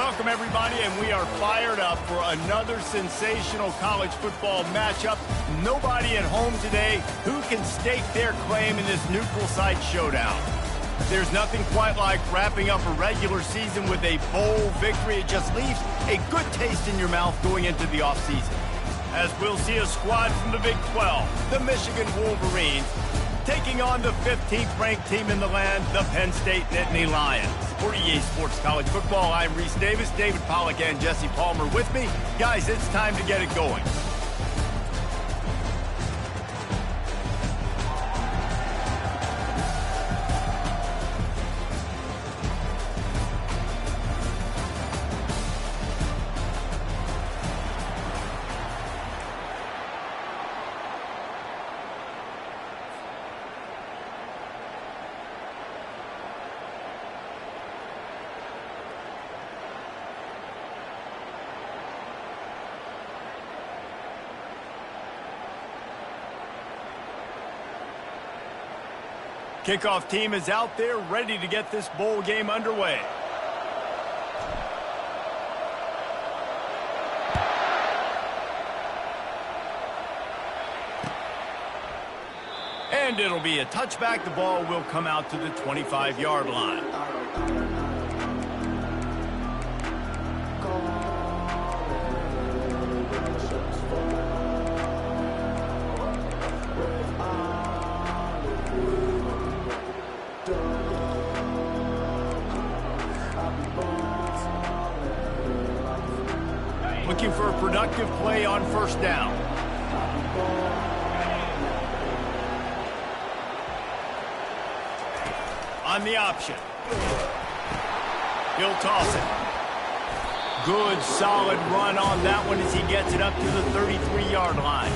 Welcome, everybody, and we are fired up for another sensational college football matchup. Nobody at home today who can stake their claim in this neutral site showdown. There's nothing quite like wrapping up a regular season with a bowl victory. It just leaves a good taste in your mouth going into the offseason. As we'll see a squad from the Big 12, the Michigan Wolverines, taking on the 15th-ranked team in the land, the Penn State Nittany Lions. For EA Sports College Football, I'm Reese Davis, David Pollack, and Jesse Palmer with me. Guys, it's time to get it going. Kickoff team is out there ready to get this bowl game underway. And it'll be a touchback. The ball will come out to the 25-yard line. Looking for a productive play on first down. On the option. He'll toss it. Good, solid run on that one as he gets it up to the 33-yard line.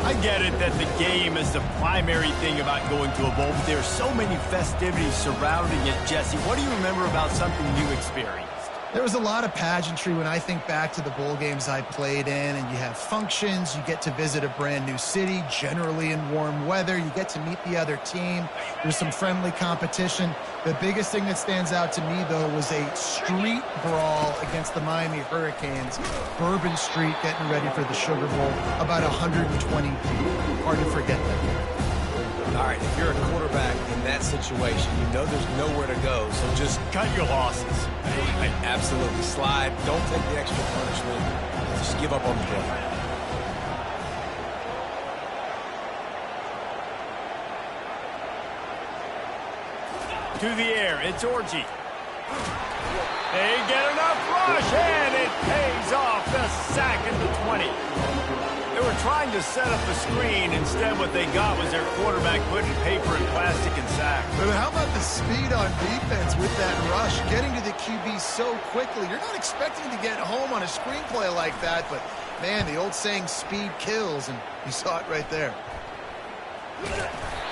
I get it that the game is the primary thing about going to a bowl, but there are so many festivities surrounding it. Jesse, what do you remember about something you experienced? There was a lot of pageantry when I think back to the bowl games I played in, and you have functions, you get to visit a brand new city, generally in warm weather, you get to meet the other team, there's some friendly competition. The biggest thing that stands out to me, though, was a street brawl against the Miami Hurricanes, Bourbon Street getting ready for the Sugar Bowl, about 120 people. Hard to forget that. All right, if you're a quarterback in that situation, you know there's nowhere to go, so just cut your losses. Absolutely. Slide. Don't take the extra punishment. Just give up on the play. To the air, it's Orji. They get enough rush, and it pays off. The sack at the 20. They were trying to set up a screen. Instead, what they got was their quarterback putting paper and plastic and sack. But how about the speed on defense with that rush? Getting to the QB so quickly. You're not expecting to get home on a screenplay like that, but, man, the old saying, speed kills, and you saw it right there.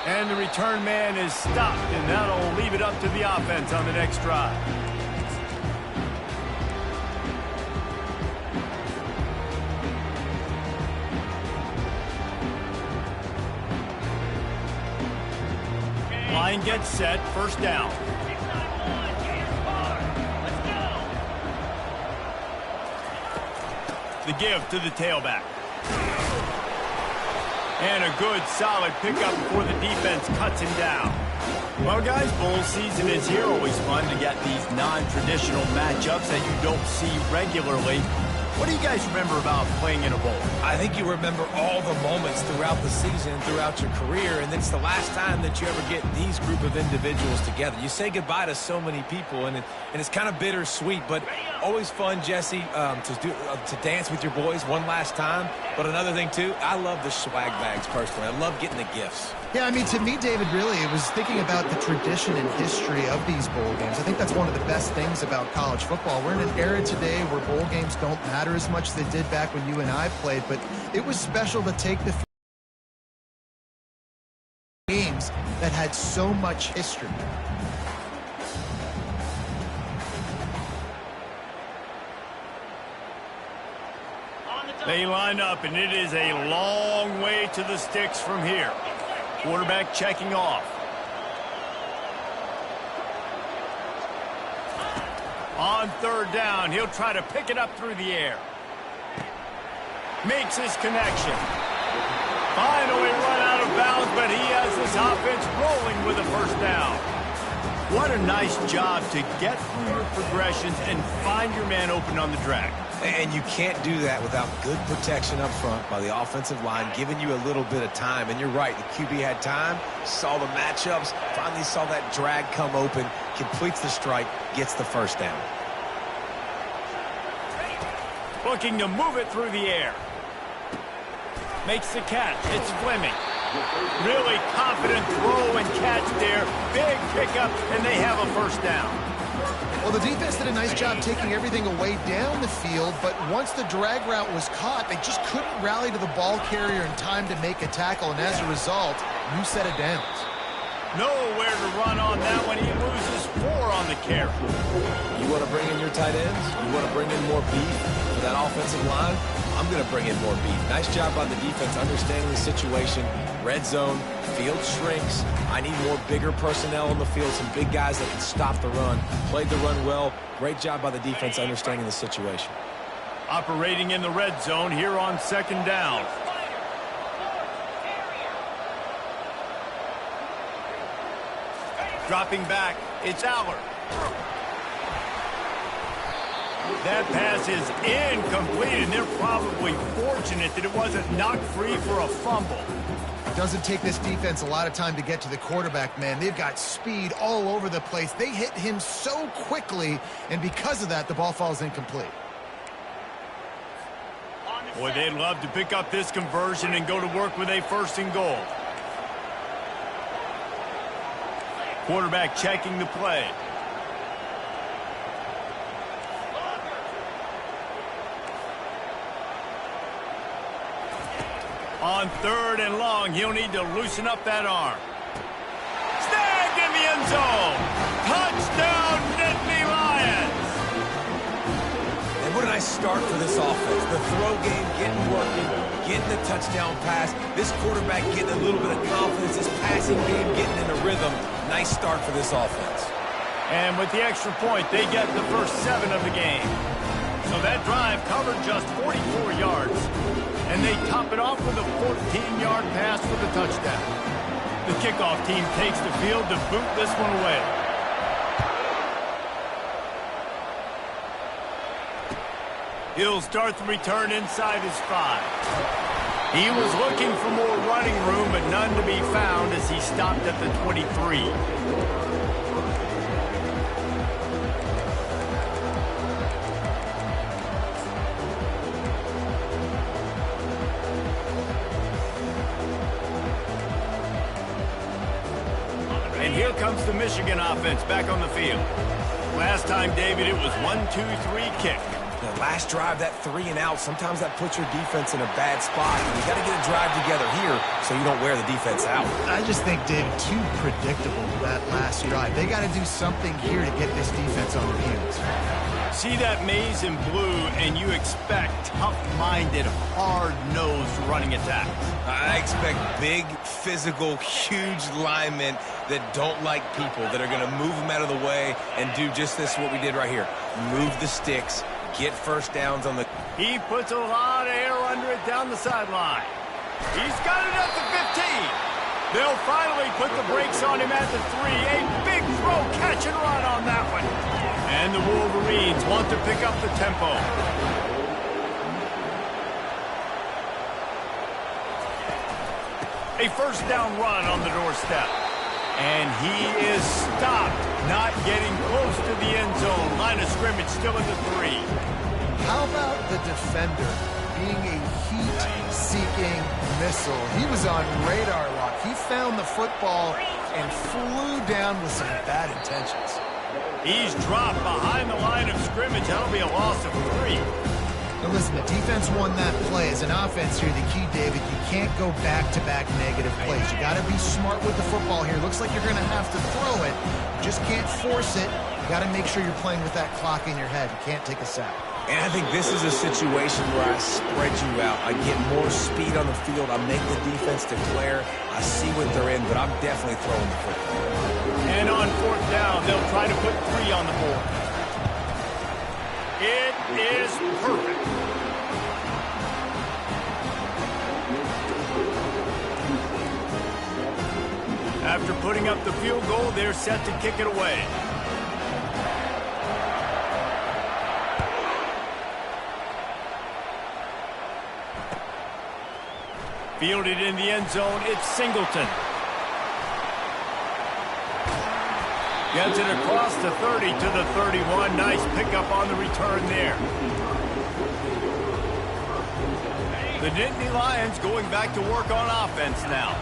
And the return man is stopped, and that'll leave it up to the offense on the next drive. Line gets set, first down. The give to the tailback. And a good, solid pickup before the defense cuts him down. Well, guys, bowl season is here. Always fun to get these non-traditional matchups that you don't see regularly. What do you guys remember about playing in a bowl? I think you remember all the moments throughout the season, throughout your career, and it's the last time that you ever get these group of individuals together. You say goodbye to so many people, and it's kind of bittersweet, but always fun, Jesse, to dance with your boys one last time. But another thing, too, I love the swag bags personally. I love getting the gifts. Yeah, I mean, to me, David, really, it was thinking about the tradition and history of these bowl games. I think that's one of the best things about college football. We're in an era today where bowl games don't matter as much as they did back when you and I played, but it was special to take the games that had so much history. They line up, and it is a long way to the sticks from here. Quarterback checking off. On third down, he'll try to pick it up through the air. Makes his connection. Finally run out of bounds, but he has this offense rolling with a first down. What a nice job to get through your progressions and find your man open on the drag. And you can't do that without good protection up front by the offensive line, giving you a little bit of time. And you're right, the QB had time, saw the matchups, finally saw that drag come open, completes the strike, gets the first down. Looking to move it through the air. Makes the catch. It's Fleming. Really confident throw and catch there. Big pickup, and they have a first down. Well, the defense did a nice job taking everything away down the field, but once the drag route was caught, they just couldn't rally to the ball carrier in time to make a tackle, and as a result, new set of downs. Nowhere to run on that one. He loses 4 on the carry. You want to bring in your tight ends? You want to bring in more beef for that offensive line? I'm going to bring in more beef. Nice job by the defense understanding the situation. Red zone, field shrinks. I need more bigger personnel on the field, some big guys that can stop the run. Played the run well. Great job by the defense understanding the situation. Operating in the red zone here on second down. Dropping back, it's Allard. That pass is incomplete, and they're probably fortunate that it wasn't knocked free for a fumble. Doesn't take this defense a lot of time to get to the quarterback, man. They've got speed all over the place. They hit him so quickly, and because of that, the ball falls incomplete. Boy, they'd love to pick up this conversion and go to work with a first and goal. Quarterback checking the play. On third and long, he'll need to loosen up that arm. Snagged in the end zone. Touchdown, Nittany Lions. And what a nice start for this offense. The throw game getting working, getting the touchdown pass. This quarterback getting a little bit of confidence. This passing game getting in a rhythm. Nice start for this offense. And with the extra point, they get the first 7 of the game. So that drive covered just 44 yards. And they top it off with a 14-yard pass for the touchdown. The kickoff team takes the field to boot this one away. He'll start the return inside his 5. He was looking for more running room, but none to be found as he stopped at the 23. And here comes the Michigan offense back on the field. Last time, David, it was 1-2-3 kick. The last drive, that 3 and out, sometimes that puts your defense in a bad spot. You got to get a drive together here so you don't wear the defense out. I just think, David, too predictable that last drive. They got to do something here to get this defense on their heels. See that maze in blue, and you expect tough-minded, hard-nosed running attacks. I expect big, physical, huge linemen that don't like people, that are going to move them out of the way and do just this, what we did right here. Move the sticks, get first downs on the... He puts a lot of air under it down the sideline. He's got it at the 15. They'll finally put the brakes on him at the 3. A big throw, catch and run on that one. And the Wolverines want to pick up the tempo. A first down run on the doorstep. And he is stopped, not getting close to the end zone. Line of scrimmage still at the 3. How about the defender being a heat-seeking missile? He was on radar lock. He found the football and flew down with some bad intentions. He's dropped behind the line of scrimmage. That'll be a loss of 3. Now listen, the defense won that play. As an offense here, the key, David, you can't go back-to-back negative plays. You got to be smart with the football here. Looks like you're going to have to throw it. You just can't force it. You got to make sure you're playing with that clock in your head. You can't take a sack. And I think this is a situation where I spread you out. I get more speed on the field. I make the defense declare. I see what they're in, but I'm definitely throwing the football. And on fourth down, they'll try to put 3 on the board. It is perfect. After putting up the field goal, they're set to kick it away. Fielded in the end zone, it's Singleton. Gets it across the 30 to the 31. Nice pickup on the return there. The Nittany Lions going back to work on offense now.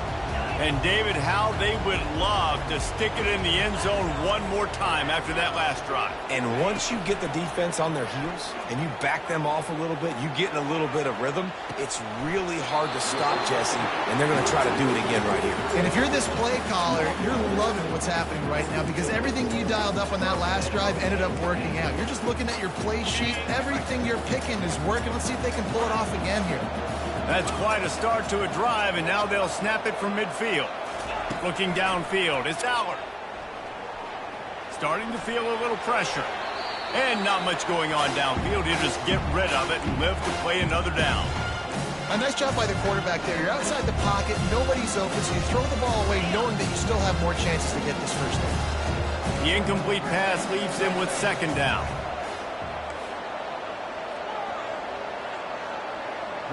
And David, how they would love to stick it in the end zone one more time after that last drive. And once you get the defense on their heels and you back them off a little bit, you get in a little bit of rhythm, it's really hard to stop, Jesse, and they're going to try to do it again right here. And if you're this play caller, you're loving what's happening right now because everything you dialed up on that last drive ended up working out. You're just looking at your play sheet. Everything you're picking is working. Let's see if they can pull it off again here. That's quite a start to a drive, and now they'll snap it from midfield. Looking downfield, it's Aller. Starting to feel a little pressure. And not much going on downfield. He'll just get rid of it and live to play another down. A nice job by the quarterback there. You're outside the pocket, nobody's open, so you throw the ball away knowing that you still have more chances to get this first down. The incomplete pass leaves him with second down.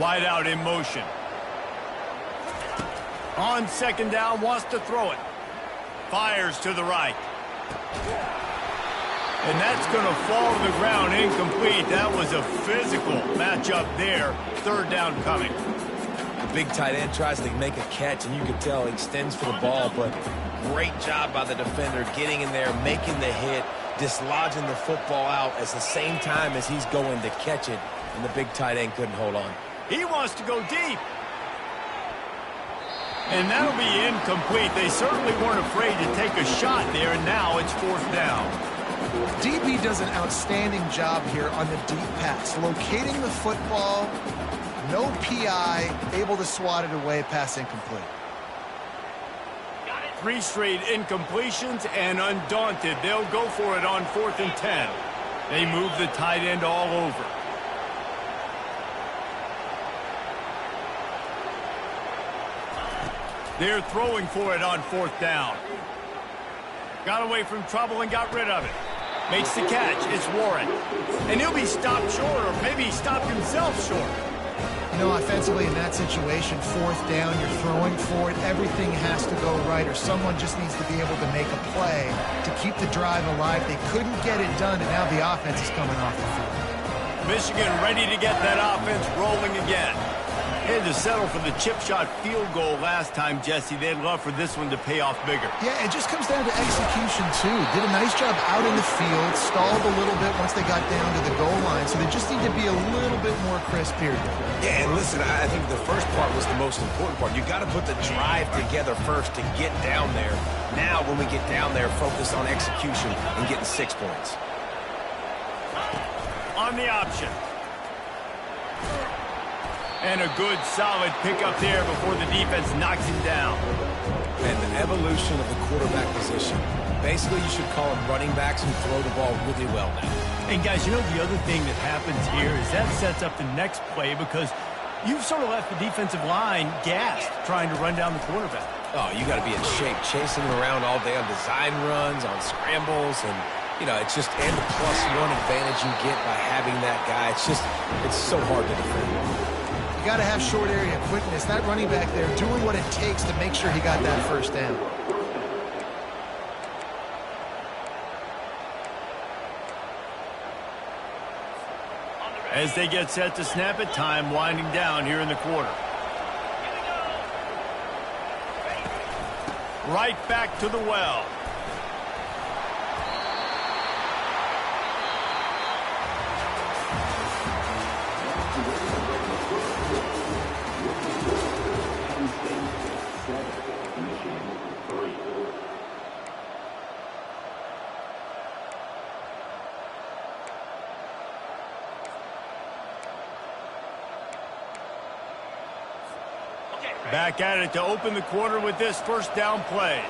Wide out in motion. On second down, wants to throw it. Fires to the right. And that's going to fall to the ground incomplete. That was a physical matchup there. Third down coming. The big tight end tries to make a catch, and you can tell he extends for the ball, but great job by the defender getting in there, making the hit, dislodging the football out at the same time as he's going to catch it, and the big tight end couldn't hold on. He wants to go deep. And that'll be incomplete. They certainly weren't afraid to take a shot there, and now it's fourth down. DB does an outstanding job here on the deep pass. Locating the football, no PI, able to swat it away, pass incomplete. 3 straight incompletions, and undaunted, they'll go for it on 4th and 10. They move the tight end all over. They're throwing for it on 4th down. Got away from trouble and got rid of it. Makes the catch. It's Warren. And he'll be stopped short, or maybe he stopped himself short. You know, offensively in that situation, 4th down, you're throwing for it. Everything has to go right, or someone just needs to be able to make a play to keep the drive alive. They couldn't get it done, and now the offense is coming off the field. Michigan ready to get that offense rolling again. Had to settle for the chip shot field goal last time, Jesse. They'd love for this one to pay off bigger. Yeah, it just comes down to execution, too. Did a nice job out in the field, stalled a little bit once they got down to the goal line, so they just need to be a little bit more crisp here. Yeah, and listen, I think the first part was the most important part. You got to put the drive together first to get down there. Now, when we get down there, focus on execution and getting 6 points. On the option. And a good, solid pickup there before the defense knocks him down. And the evolution of the quarterback position. Basically, you should call them running backs who throw the ball really well now. And, guys, you know the other thing that happens here is that sets up the next play because you've sort of left the defensive line gassed trying to run down the quarterback. Oh, you got to be in shape, chasing him around all day on design runs, on scrambles, and, you know, it's just, and the +1 advantage you get by having that guy. It's so hard to defend. You got to have short area quickness. That running back there doing what it takes to make sure he got that first down. As they get set to snap it, time winding down here in the quarter. Right back to the well. Back at it to open the quarter with this first down play.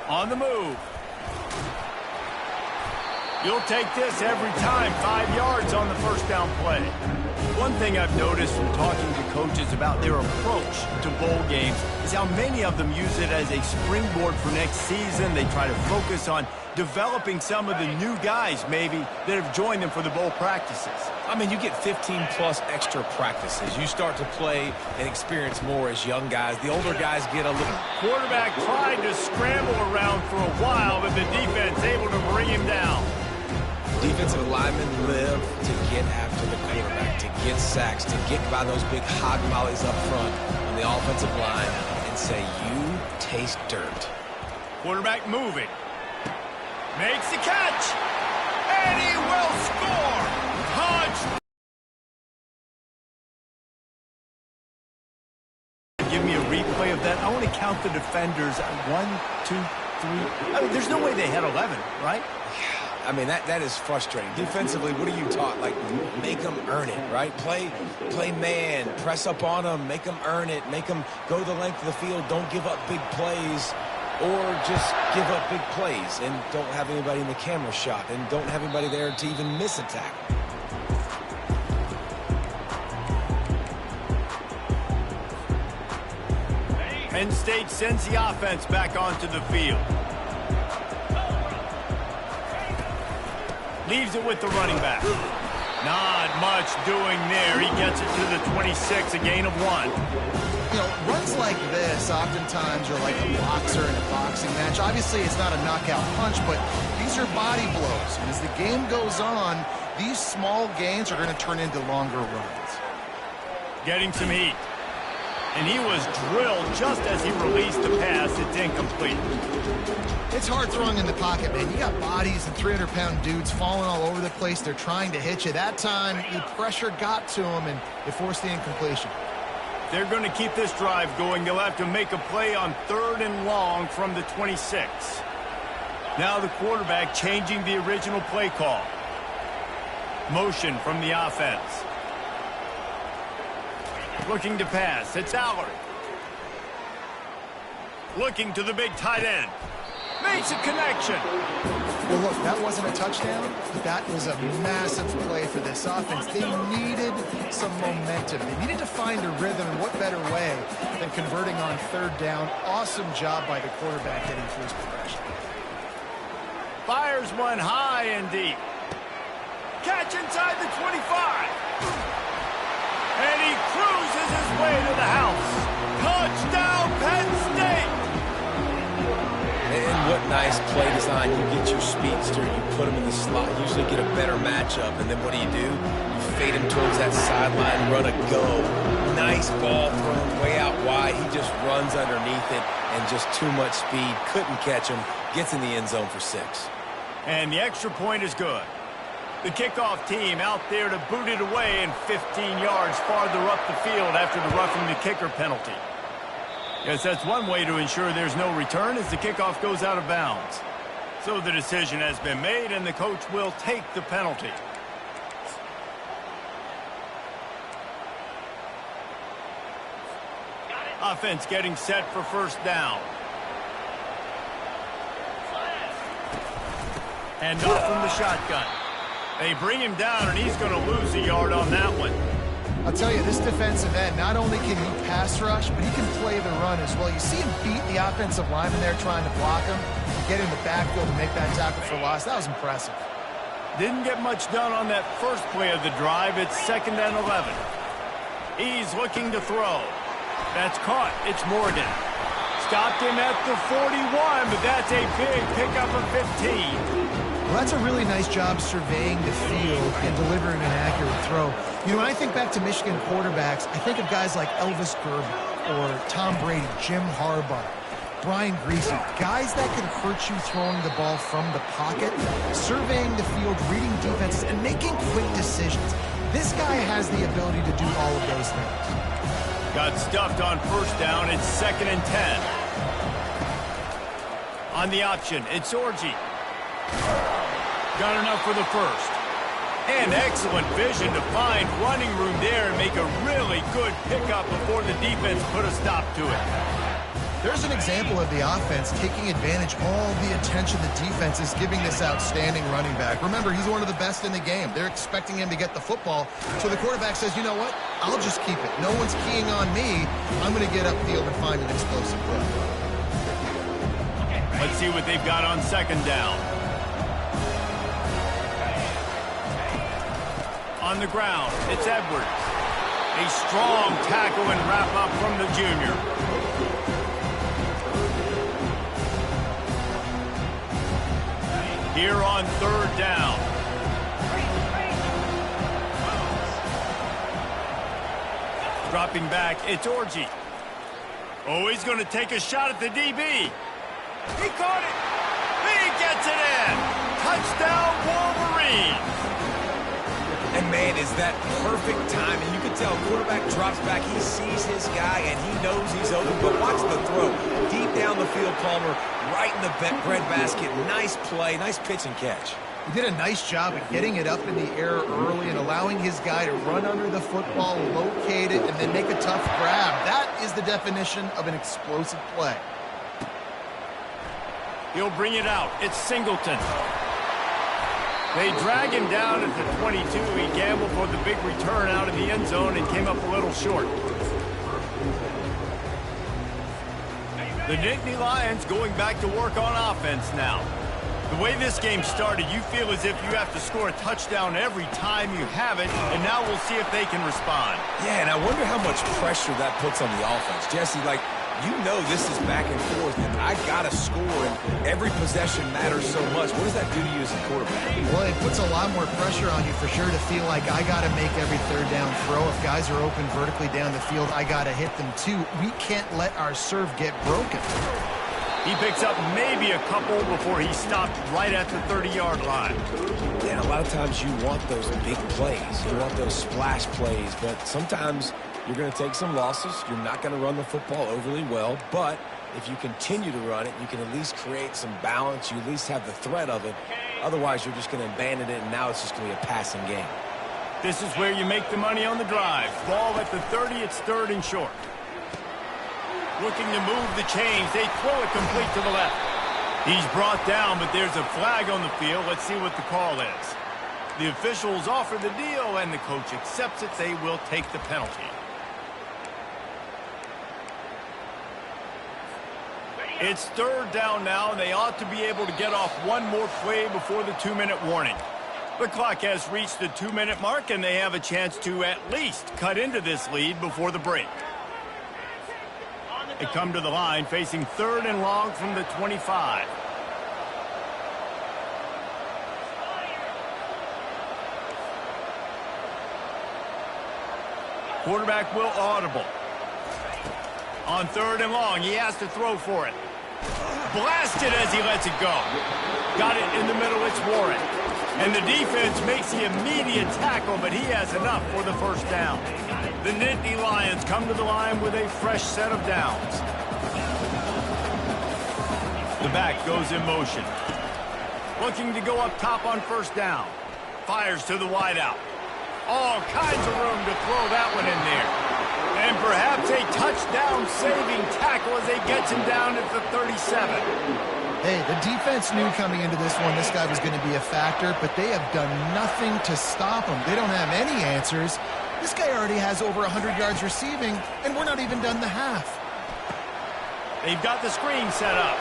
On the move. You'll take this every time. 5 yards on the first down play. One thing I've noticed from talking to coaches about their approach to bowl games is how many of them use it as a springboard for next season. They try to focus on developing some of the new guys, maybe, that have joined them for the bowl practices. I mean, you get 15-plus extra practices. You start to play and experience more as young guys. The older guys get a little... Quarterback tried to scramble around for a while, but the defense able to bring him down. Defensive linemen live to get after the quarterback, to get sacks, to get by those big hog mollies up front on the offensive line and say, you taste dirt. Quarterback moving. Makes the catch. And he will score. Touchdown. Give me a replay of that. I want to count the defenders. 1, 2, 3. I mean, there's no way they had 11, right? I mean, that is frustrating. Defensively, what are you taught? Like, make them earn it, right? Play man, press up on them, make them earn it, make them go the length of the field, don't give up big plays, or just give up big plays and don't have anybody in the camera shot and don't have anybody there to even miss a tackle. Penn State sends the offense back onto the field. Leaves it with the running back. Not much doing there. He gets it to the 26, a gain of 1. You know, runs like this oftentimes are like a boxer in a boxing match. Obviously, it's not a knockout punch, but these are body blows. And as the game goes on, these small gains are going to turn into longer runs. Getting some heat. And he was drilled just as he released the pass. It's incomplete. It's hard throwing in the pocket, man. You got bodies and 300-pound dudes falling all over the place. They're trying to hit you. That time, the pressure got to him, and it forced the incompletion. They're going to keep this drive going. They'll have to make a play on 3rd and long from the 26. Now the quarterback changing the original play call. Motion from the offense. Looking to pass. It's Allery. Looking to the big tight end. Makes a connection. Well, look, that wasn't a touchdown, but that was a massive play for this offense. They needed some momentum. They needed to find a rhythm, and what better way than converting on 3rd down. Awesome job by the quarterback getting through his progression. Fires one high and deep. Catch inside the 25. And he cruises his way to the house. Touchdown, Penn State! And what nice play design. You get your speedster, you put him in the slot, usually get a better matchup, and then what do? You fade him towards that sideline, run a go. Nice ball thrown way out wide. He just runs underneath it, and just too much speed. Couldn't catch him. Gets in the end zone for 6. And the extra point is good. The kickoff team out there to boot it away and 15 yards farther up the field after the roughing the kicker penalty. Yes, that's one way to ensure there's no return as the kickoff goes out of bounds. So the decision has been made, and the coach will take the penalty. Offense getting set for 1st down. And off from the shotgun. They bring him down, and he's going to lose a yard on that one. I'll tell you, this defensive end, not only can he pass rush, but he can play the run as well. You see him beat the offensive lineman there trying to block him, and get in the backfield and make that tackle for loss. That was impressive. Didn't get much done on that first play of the drive. It's 2nd and 11. He's looking to throw. That's caught. It's Morgan. Stopped him at the 41, but that's a big pickup of 15. Well, that's a really nice job surveying the field and delivering an accurate throw. You know, when I think back to Michigan quarterbacks, I think of guys like Elvis Gerber or Tom Brady, Jim Harbaugh, Brian Griese, guys that could hurt you throwing the ball from the pocket, surveying the field, reading defenses, and making quick decisions. This guy has the ability to do all of those things. Got stuffed on 1st down. It's 2nd and 10. On the option, it's Orji. Got enough for the 1st. And excellent vision to find running room there and make a really good pickup before the defense put a stop to it. There's an example of the offense taking advantage of all the attention the defense is giving this outstanding running back. Remember, he's one of the best in the game. They're expecting him to get the football. So the quarterback says, you know what? I'll just keep it. No one's keying on me. I'm going to get upfield and find an explosive play. Let's see what they've got on second down. On the ground, it's Edwards. A strong tackle and wrap-up from the junior. Here on third down. Dropping back, it's Orji. Oh, he's going to take a shot at the DB. He caught it. He gets it in. Touchdown, Wolverines. And, man, is that perfect timing. You can tell quarterback drops back. He sees his guy, and he knows he's open. But watch the throw. Deep down the field, Palmer, right in the breadbasket. Nice play, nice pitch and catch. He did a nice job of getting it up in the air early and allowing his guy to run under the football, locate it, and then make a tough grab. That is the definition of an explosive play. He'll bring it out. It's Singleton. They drag him down at the 22. He gambled for the big return out of the end zone and came up a little short. The Nittany Lions going back to work on offense now. The way this game started, you feel as if you have to score a touchdown every time you have it, and now we'll see if they can respond. Yeah, and I wonder how much pressure that puts on the offense. Jesse, like, you know this is back and forth, and I got to score, and every possession matters so much. What does that do to you as a quarterback? Well, it puts a lot more pressure on you for sure to feel like I got to make every third down throw. If guys are open vertically down the field, I got to hit them too. We can't let our serve get broken. He picks up maybe a couple before he stopped right at the 30-yard line. And a lot of times you want those big plays. You want those splash plays, but sometimes you're going to take some losses. You're not going to run the football overly well, but if you continue to run it, you can at least create some balance. You at least have the threat of it. Otherwise, you're just going to abandon it, and now it's just going to be a passing game. This is where you make the money on the drive. Ball at the 30, it's third and short. Looking to move the chains. They throw it complete to the left. He's brought down, but there's a flag on the field. Let's see what the call is. The officials offer the deal, and the coach accepts it. They will take the penalty. It's third down now, and they ought to be able to get off one more play before the 2-minute warning. The clock has reached the 2-minute mark, and they have a chance to at least cut into this lead before the break. They come to the line facing third and long from the 25. Quarterback will audible. On third and long, he has to throw for it. Blasted as he lets it go. Got it in the middle, it's Warren. And the defense makes the immediate tackle, but he has enough for the first down. The Nittany Lions come to the line with a fresh set of downs. The back goes in motion. Looking to go up top on first down. Fires to the wideout. All kinds of room to throw that one in there. And perhaps a touchdown-saving tackle as they gets him down at the 37. Hey, the defense knew coming into this one this guy was going to be a factor, but they have done nothing to stop him. They don't have any answers. This guy already has over 100 yards receiving, and we're not even done the half. They've got the screen set up.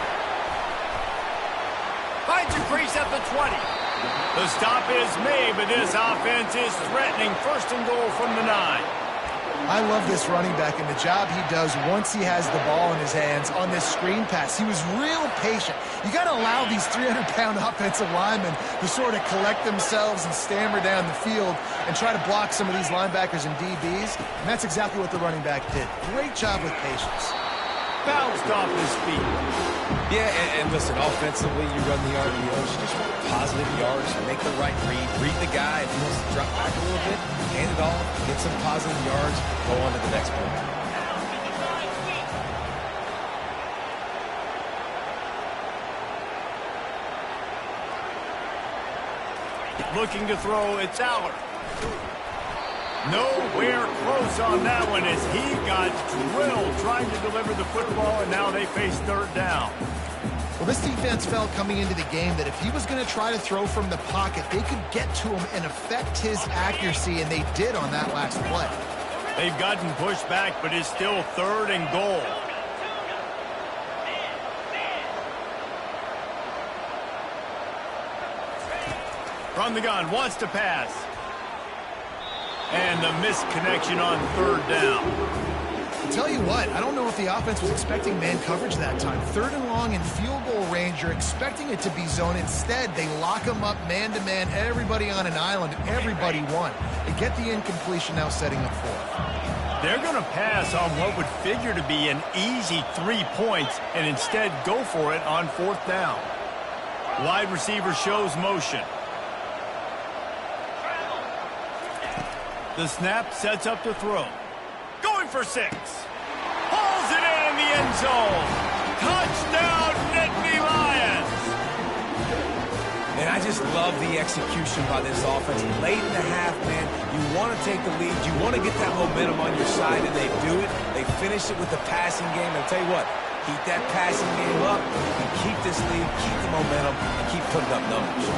Finds a crease at the 20. The stop is made, but this offense is threatening first and goal from the 9. I love this running back and the job he does once he has the ball in his hands on this screen pass. He was real patient. You got to allow these 300-pound offensive linemen to sort of collect themselves and stammer down the field and try to block some of these linebackers and DBs. And that's exactly what the running back did. Great job with patience. Bounced off his feet. Yeah, and listen, offensively, you run the RPOs, you just want positive yards, make the right read the guy. If he wants to drop back a little bit, hand it off, get some positive yards, go on to the next play. Looking to throw, it's Aller. Nowhere close on that one as he got drilled trying to deliver the football, and now they face third down. Well, this defense felt coming into the game that if he was going to try to throw from the pocket, they could get to him and affect his accuracy, and they did on that last play. They've gotten pushed back, but it's still third and goal. From the gun, wants to pass. And the missed connection on third down. I'll tell you what, I don't know if the offense was expecting man coverage that time. Third and long in field goal range, you're expecting it to be zone. Instead, they lock them up man-to-man, everybody on an island, everybody won. They get the incompletion now setting up fourth. They're going to pass on what would figure to be an easy 3 points and instead go for it on fourth down. Wide receiver shows motion. The snap sets up to throw. Going for 6. Pulls it in the end zone. Touchdown, Nittany Lions. And I just love the execution by this offense. Late in the half, man, you want to take the lead. You want to get that momentum on your side, and they do it. They finish it with the passing game. And I'll tell you what, keep that passing game up and keep this lead, keep the momentum, and keep putting up numbers.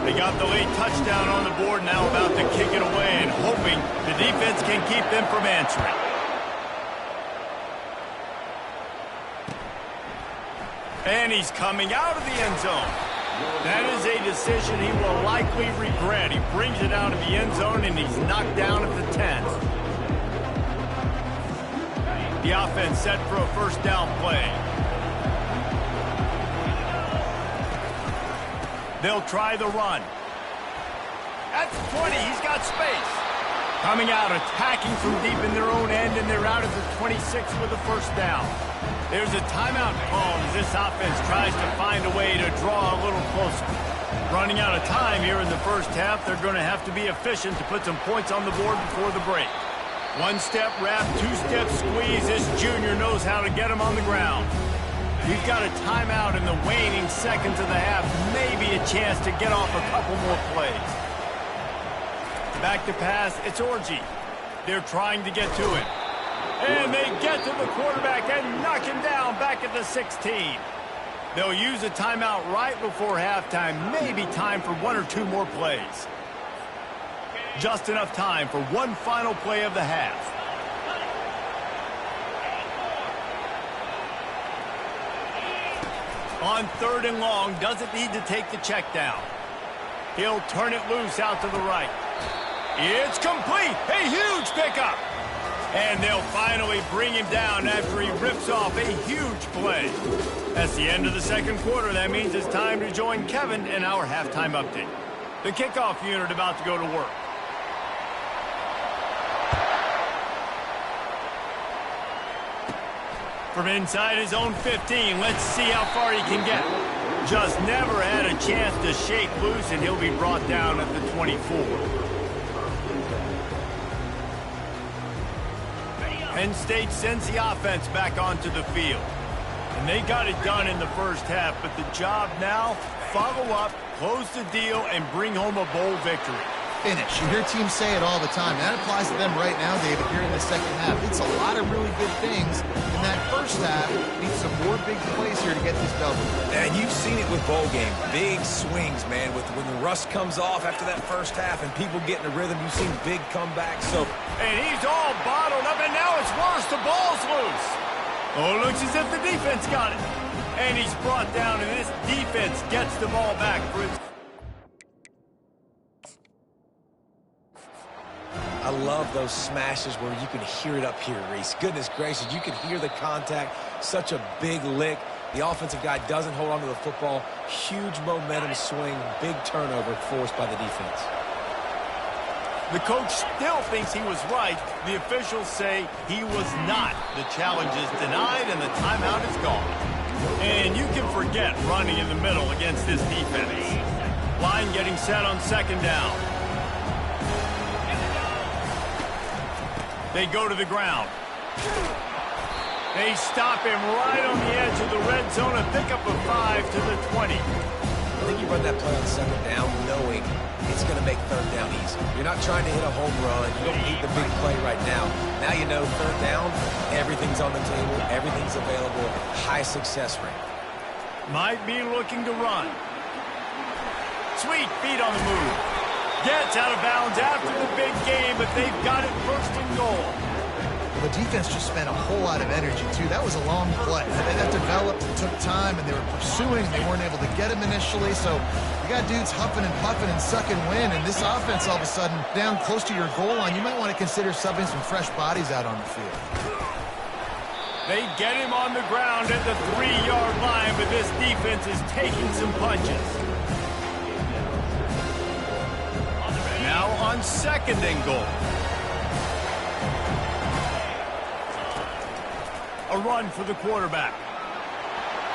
They got the late touchdown on the board, now about to kick it away and hoping the defense can keep them from answering. And he's coming out of the end zone. That is a decision he will likely regret. He brings it out of the end zone and he's knocked down at the 10. The offense set for a first down play. They'll try the run. At the 20, he's got space. Coming out, attacking from deep in their own end, and they're out at the 26 with a first down. There's a timeout called as this offense tries to find a way to draw a little closer. Running out of time here in the first half, they're going to have to be efficient to put some points on the board before the break. One-step wrap, two-step squeeze. This junior knows how to get him on the ground. We've got a timeout in the waning seconds of the half. Maybe a chance to get off a couple more plays. Back to pass, it's Orji. They're trying to get to him. And they get to the quarterback and knock him down back at the 16. They'll use a timeout right before halftime. Maybe time for one or two more plays. Just enough time for one final play of the half. On third and long, doesn't need to take the check down. He'll turn it loose out to the right. It's complete. A huge pickup. And they'll finally bring him down after he rips off a huge play. That's the end of the second quarter. That means it's time to join Kevin in our halftime update. The kickoff unit about to go to work. From inside his own 15, let's see how far he can get. Just never had a chance to shake loose, and he'll be brought down at the 24. Penn State sends the offense back onto the field. And they got it done in the first half, but the job now, follow up, close the deal, and bring home a bowl victory. Finish. You hear teams say it all the time. That applies to them right now, David, here in the second half. It's a lot of really good things. In that first half, needs some more big plays here to get this double. And you've seen it with bowl game. Big swings, man. When the rust comes off after that first half and people get in a rhythm, you've seen big comebacks. And he's all bottled up, and now it's worse. The ball's loose. Oh, looks as if the defense got it. And he's brought down, and this defense gets the ball back for its... I love those smashes where you can hear it up here, Reese. Goodness gracious, you can hear the contact. Such a big lick. The offensive guy doesn't hold on to the football. Huge momentum swing, big turnover forced by the defense. The coach still thinks he was right. The officials say he was not. The challenge is denied, and the timeout is gone. And you can forget running in the middle against this defense. Line getting set on second down. They go to the ground. They stop him right on the edge of the red zone, a pickup of 5 to the 20. I think you run that play on second down knowing it's going to make third down easy. You're not trying to hit a home run. You don't need the big play right now. Now you know third down, everything's on the table, everything's available, high success rate. Might be looking to run. Sweet feet on the move. Gets out of bounds after the big game, but they've got it first and goal. The defense just spent a whole lot of energy, too. That was a long play. That developed and took time, and they were pursuing. They weren't able to get him initially, so you got dudes huffing and puffing and sucking wind, and this offense all of a sudden down close to your goal line. You might want to consider subbing some fresh bodies out on the field. They get him on the ground at the 3-yard line, but this defense is taking some punches. Now on second and goal. A run for the quarterback.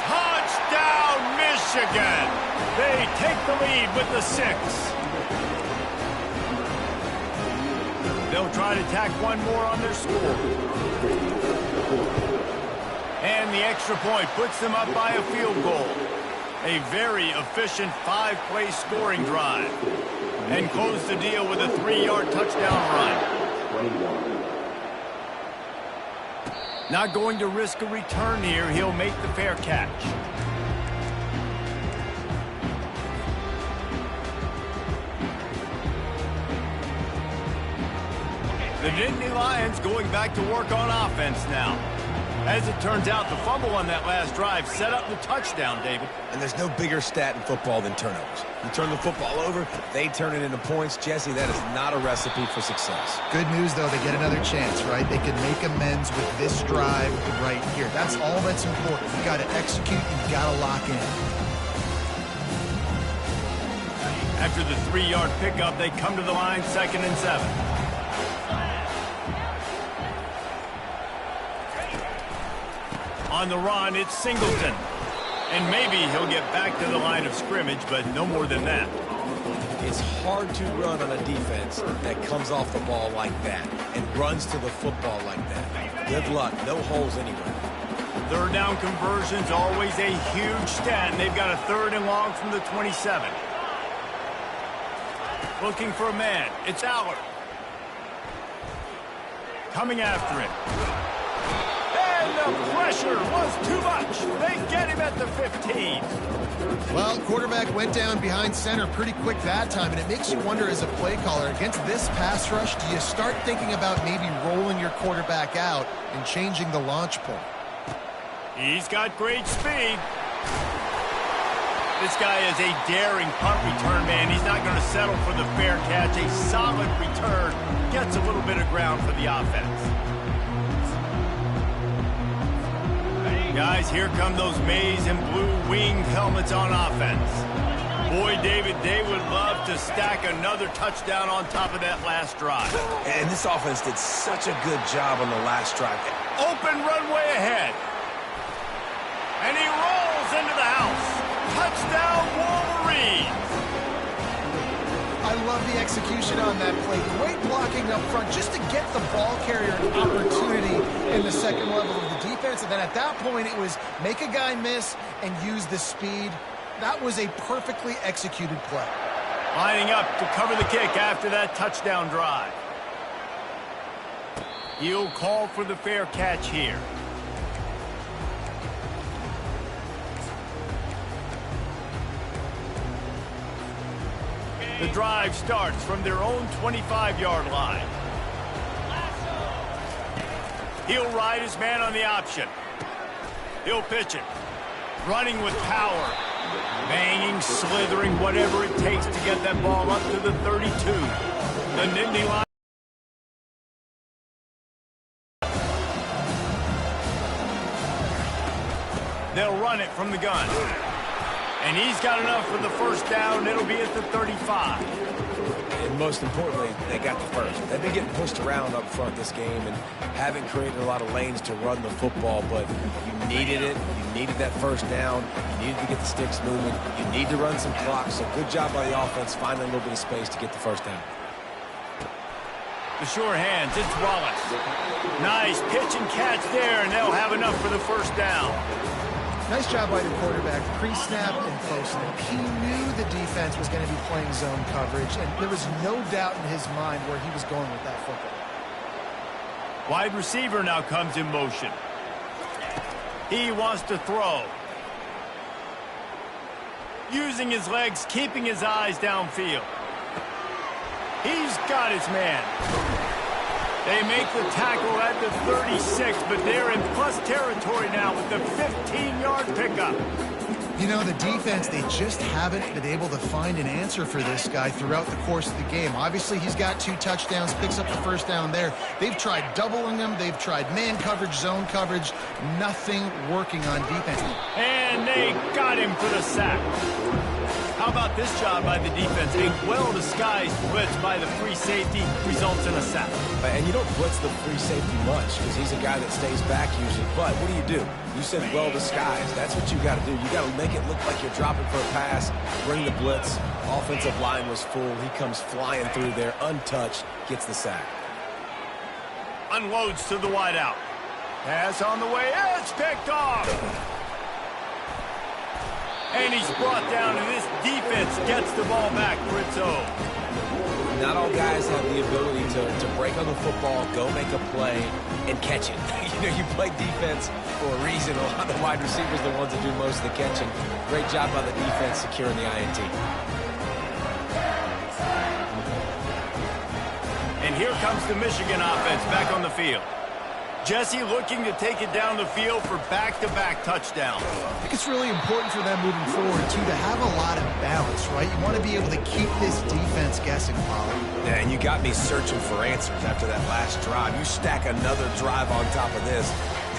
Touchdown, Michigan! They take the lead with the 6. They'll try to tack one more on their score. And the extra point puts them up by a field goal. A very efficient 5-play scoring drive. And close the deal with a 3-yard touchdown run. Not going to risk a return here. He'll make the fair catch. The Nittany Lions going back to work on offense now. As it turns out, the fumble on that last drive set up the touchdown, David. And there's no bigger stat in football than turnovers. You turn the football over, they turn it into points. Jesse, that is not a recipe for success. Good news, though, they get another chance, right? They can make amends with this drive right here. That's all that's important. You got to execute, you got to lock in. After the 3-yard pickup, they come to the line, 2nd and 7. On the run, it's Singleton. And maybe he'll get back to the line of scrimmage, but no more than that. It's hard to run on a defense that comes off the ball like that and runs to the football like that. Good luck. No holes anywhere. Third down conversion's always a huge stat, and they've got a 3rd and long from the 27. Looking for a man. It's Aller. Coming after him. And the pressure was too much. They get him at the 15. Well, quarterback went down behind center pretty quick that time, and it makes you wonder as a play caller, against this pass rush, do you start thinking about maybe rolling your quarterback out and changing the launch point? He's got great speed. This guy is a daring punt return man. He's not going to settle for the fair catch. A solid return. Gets a little bit of ground for the offense. Guys, here come those maize and blue winged helmets on offense. Boy, David, they would love to stack another touchdown on top of that last drive. And this offense did such a good job on the last drive. Open runway ahead. And he rolls into the house. Touchdown, Wolverines! I love the execution on that play. Great blocking up front just to get the ball carrier an opportunity in the second level of the defense. And then at that point, it was make a guy miss and use the speed. That was a perfectly executed play. Lining up to cover the kick after that touchdown drive. He'll call for the fair catch here. The drive starts from their own 25-yard line. He'll ride his man on the option. He'll pitch it. Running with power. Banging, slithering, whatever it takes to get that ball up to the 32. The Nittany Lions. They'll run it from the gun. And he's got enough for the first down. It'll be at the 35. And most importantly, they got the first. They've been getting pushed around up front this game and haven't created a lot of lanes to run the football, but you needed it. You needed that first down. You needed to get the sticks moving. You need to run some clock. So good job by the offense finding a little bit of space to get the first down. The sure hands, it's Wallace. Nice pitch and catch there, and they'll have enough for the first down. Nice job by the quarterback, pre-snap and post-snap. He knew the defense was going to be playing zone coverage, and there was no doubt in his mind where he was going with that football. Wide receiver now comes in motion. He wants to throw. Using his legs, keeping his eyes downfield. He's got his man. They make the tackle at the 36, but they're in plus territory now with the 15-yard pickup. You know, the defense, they just haven't been able to find an answer for this guy throughout the course of the game. Obviously, he's got 2 touchdowns, picks up the first down there. They've tried doubling him. They've tried man coverage, zone coverage. Nothing working on defense. And they got him for the sack. How about this job by the defense? A well-disguised blitz by the free safety results in a sack. And you don't blitz the free safety much because he's a guy that stays back usually. But what do? You said well-disguised. That's what you got to do. You got to make it look like you're dropping for a pass, bring the blitz. Offensive line was full. He comes flying through there, untouched, gets the sack. Unloads to the wideout. Pass on the way. It's picked off. And he's brought down, and this defense gets the ball back for its own. Not all guys have the ability to break on the football, go make a play, and catch it. You know, you play defense for a reason. A lot of the wide receivers are the ones that do most of the catching. Great job by the defense securing the INT. And here comes the Michigan offense back on the field. Jesse looking to take it down the field for back-to-back touchdowns. I think it's really important for them moving forward, too, to have a lot of balance, right? You want to be able to keep this defense guessing, Polly. Yeah, and you got me searching for answers after that last drive. You stack another drive on top of this,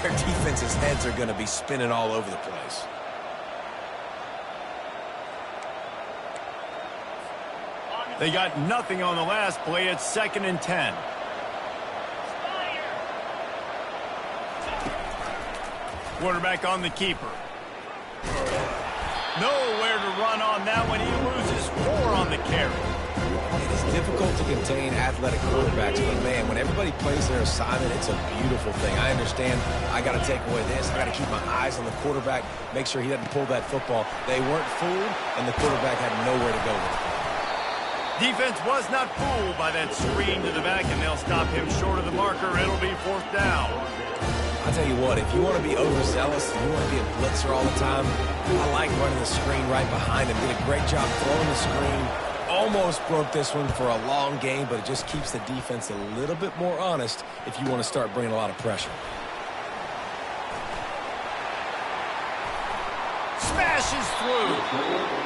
their defense's heads are going to be spinning all over the place. They got nothing on the last play. It's 2nd and 10. Quarterback on the keeper. Nowhere to run on that one. He loses 4 on the carry. It is difficult to contain athletic quarterbacks, but man, when everybody plays their assignment, it's a beautiful thing. I understand I got to take away this. I got to keep my eyes on the quarterback, make sure he doesn't pull that football. They weren't fooled, and the quarterback had nowhere to go with it. Defense was not fooled by that screen to the back, and they'll stop him short of the marker. It'll be 4th down. I'll tell you what, if you want to be overzealous and you want to be a blitzer all the time, I like running the screen right behind him. Did a great job throwing the screen. Almost broke this one for a long game, but it just keeps the defense a little bit more honest if you want to start bringing a lot of pressure. Smashes through.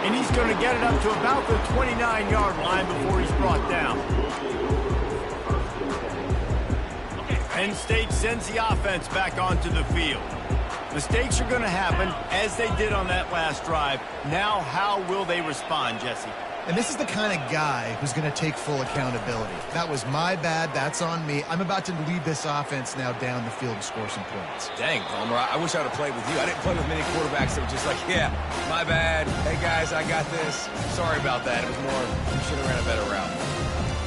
And he's going to get it up to about the 29-yard line before he's brought down. Penn State sends the offense back onto the field. Mistakes are going to happen, as they did on that last drive. Now, how will they respond, Jesse? And this is the kind of guy who's going to take full accountability. That was my bad. That's on me. I'm about to lead this offense now down the field to score some points. Dang, Palmer, I wish I would have played with you. I didn't play with many quarterbacks that were just like, yeah, my bad. Hey, guys, I got this. Sorry about that. It was more, you should have ran a better route.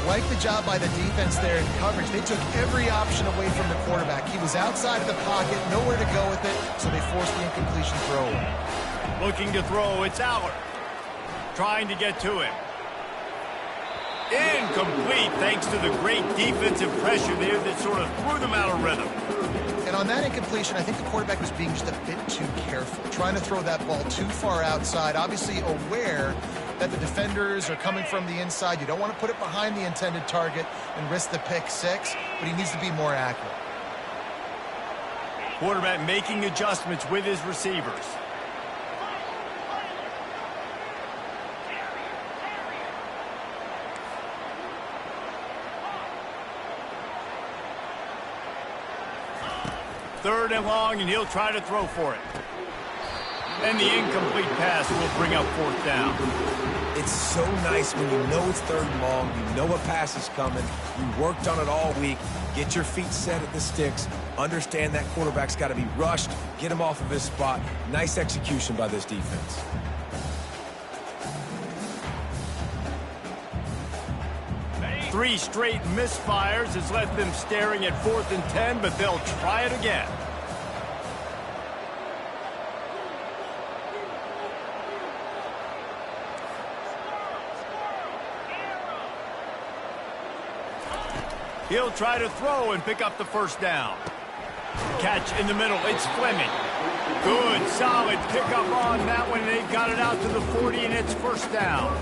Like the job by the defense there in coverage. They took every option away from the quarterback. He was outside of the pocket, nowhere to go with it, so they forced the incompletion throw away. Looking to throw, it's Aller. Trying to get to him. Incomplete, thanks to the great defensive pressure there that sort of threw them out of rhythm. And on that incompletion, I think the quarterback was being just a bit too careful, trying to throw that ball too far outside, obviously aware that the defenders are coming from the inside. You don't want to put it behind the intended target and risk the pick 6, but he needs to be more accurate. Quarterback making adjustments with his receivers. Third and long, and he'll try to throw for it. And the incomplete pass will bring up 4th down. It's so nice when you know it's 3rd and long, you know a pass is coming, you worked on it all week, get your feet set at the sticks, understand that quarterback's got to be rushed, get him off of his spot. Nice execution by this defense. Three straight misfires has left them staring at 4th and 10, but they'll try it again. He'll try to throw and pick up the first down. Catch in the middle. It's Fleming. Good, solid pickup on that one. They got it out to the 40, and it's first down.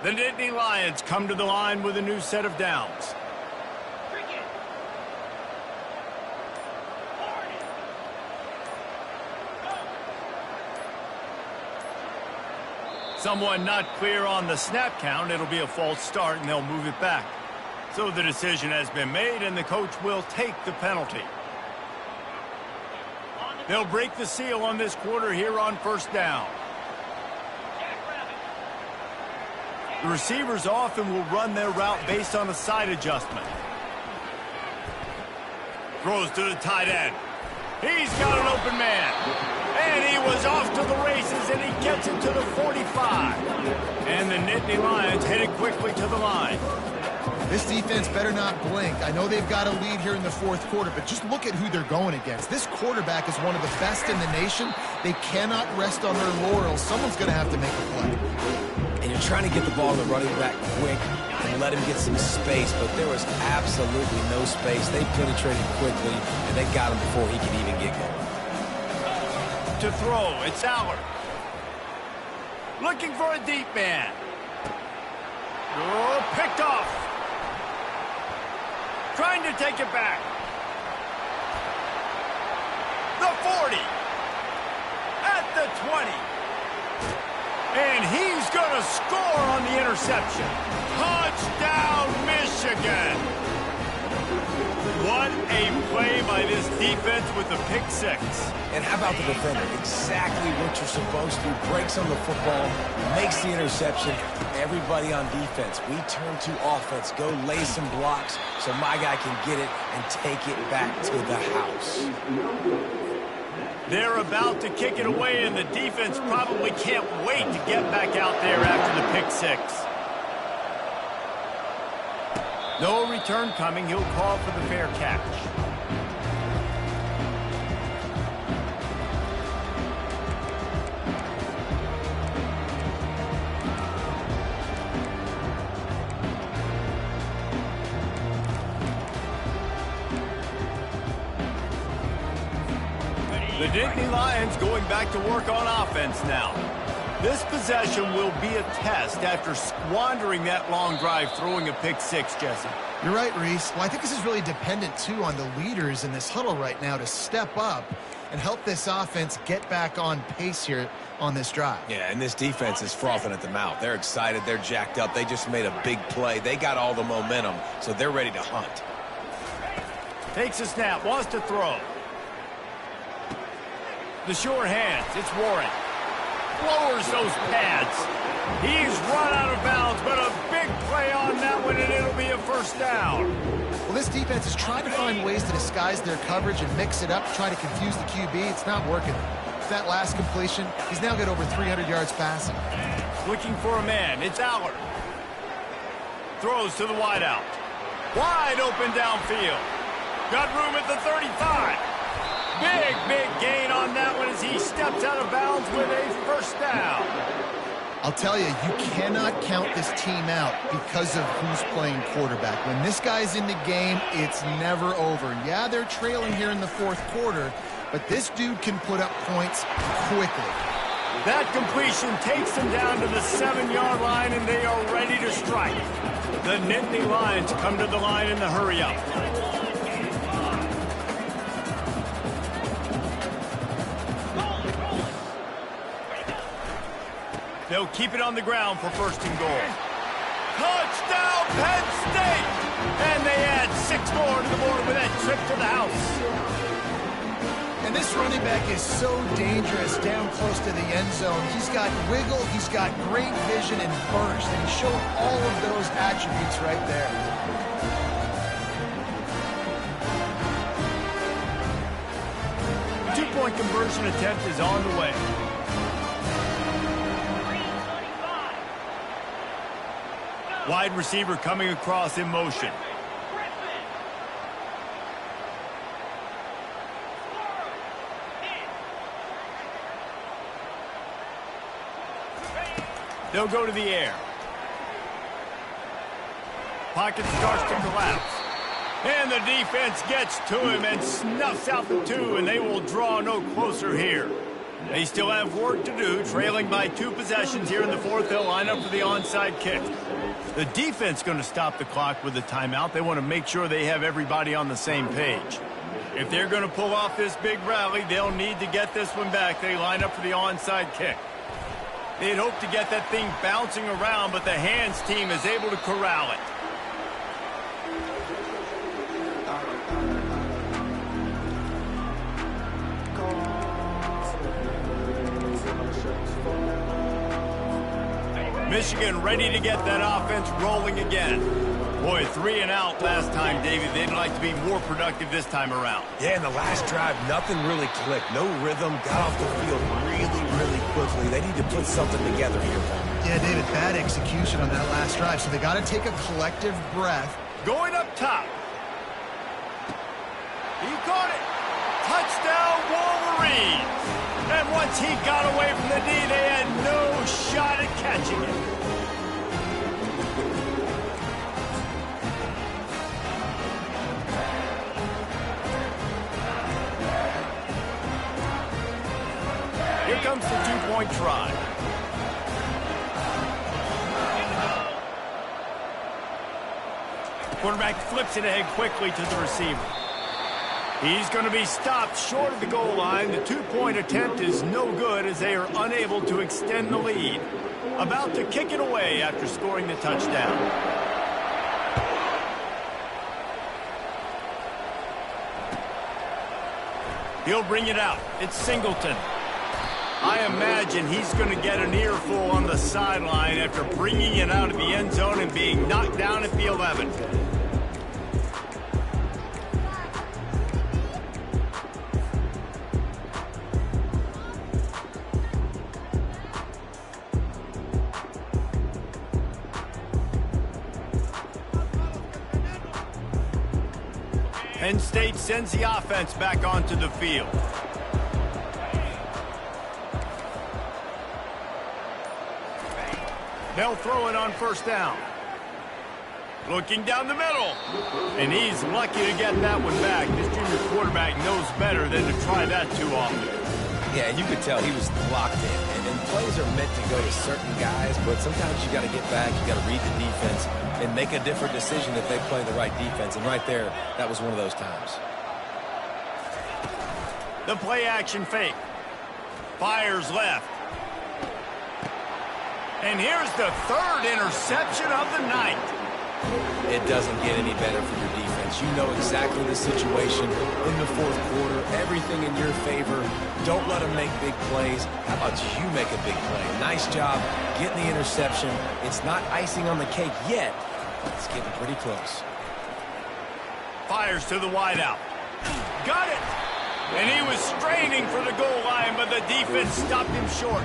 The Nittany Lions come to the line with a new set of downs. Someone not clear on the snap count. It'll be a false start, and they'll move it back. So the decision has been made, and the coach will take the penalty. They'll break the seal on this quarter here on first down. The receivers often will run their route based on a side adjustment. Throws to the tight end. He's got an open man. And he was off to the races, and he gets it to the 45. And the Nittany Lions headed quickly to the line. This defense better not blink. I know they've got a lead here in the fourth quarter, but just look at who they're going against. This quarterback is one of the best in the nation. They cannot rest on their laurels. Someone's going to have to make a play. And you're trying to get the ball to the running back quick and let him get some space, but there was absolutely no space. They penetrated quickly, and they got him before he could even get going. To throw, it's Aller. Looking for a deep man. Oh, picked off. Trying to take it back. The 40. At the 20. And he's going to score on the interception. Touchdown, Michigan. What a play by this defense with the pick six. And how about the defender? Exactly what you're supposed to. Breaks on the football, makes the interception. Everybody on defense, we turn to offense. Go lay some blocks so my guy can get it and take it back to the house. They're about to kick it away, and the defense probably can't wait to get back out there after the pick six. No return coming. He'll call for the fair catch. The Nittany Lions going back to work on offense now. This possession will be a test after squandering that long drive, throwing a pick six, Jesse. You're right, Reese. Well, I think this is really dependent, too, on the leaders in this huddle right now to step up and help this offense get back on pace here on this drive. Yeah, and this defense is frothing at the mouth. They're excited. They're jacked up. They just made a big play. They got all the momentum, so they're ready to hunt. Takes a snap, wants to throw. The sure hands, it's Warren. Lowers those pads. He's run out of bounds, but a big play on that one, and it'll be a first down. Well, this defense is trying to find ways to disguise their coverage and mix it up, try to confuse the QB. It's not working. With that last completion, he's now got over 300 yards passing. Looking for a man, it's Aller. Throws to the wideout. Wide open downfield. Got room at the 35. Big gain on that one as he steps out of bounds with a first down. I'll tell you, you cannot count this team out because of who's playing quarterback. When this guy's in the game, it's never over. Yeah, they're trailing here in the fourth quarter, but this dude can put up points quickly. That completion takes them down to the 7-yard line, and they are ready to strike. The Nittany Lions come to the line in the hurry-up. They'll keep it on the ground for first and goal. Touchdown, Penn State! And they add 6 more to the board with that trip to the house. And this running back is so dangerous down close to the end zone. He's got wiggle, he's got great vision and burst, and he showed all of those attributes right there. two-point conversion attempt is on the way. Wide receiver coming across in motion. They'll go to the air. Pocket starts to collapse. And the defense gets to him and snuffs out the two, and they will draw no closer here. They still have work to do, trailing by 2 possessions here in the fourth. They'll line up for the onside kick. The defense going to stop the clock with the timeout. They want to make sure they have everybody on the same page. If they're going to pull off this big rally, they'll need to get this one back. They line up for the onside kick. They'd hope to get that thing bouncing around, but the hands team is able to corral it. Michigan ready to get that offense rolling again. Boy, 3 and out last time, David. They'd like to be more productive this time around. Yeah, in the last drive, nothing really clicked. No rhythm, got off the field really quickly. They need to put something together here. Yeah, David, bad execution on that last drive, so they got to take a collective breath. Going up top. He caught it. Touchdown, Wolverines. And once he got away from the D, they had no shot at catching it. Here comes the two-point try. Quarterback flips it ahead quickly to the receiver. He's going to be stopped short of the goal line. The two-point attempt is no good as they are unable to extend the lead. About to kick it away after scoring the touchdown. He'll bring it out. It's Singleton. I imagine he's going to get an earful on the sideline after bringing it out of the end zone and being knocked down at the 11. Penn State sends the offense back onto the field. They'll throw it on first down. Looking down the middle. And he's lucky to get that one back. This junior quarterback knows better than to try that too often. Yeah, you could tell he was locked in. And plays are meant to go to certain guys, but sometimes you got to get back, you got to read the defense, and make a different decision if they play the right defense. And right there, that was one of those times. The play action fake. Fires left. And here's the third interception of the night. It doesn't get any better for your defense. You know exactly the situation in the fourth quarter. Everything in your favor. Don't let them make big plays. How about you make a big play? Nice job getting the interception. It's not icing on the cake yet. It's getting pretty close. Fires to the wideout. Got it. And he was straining for the goal line, but the defense stopped him short.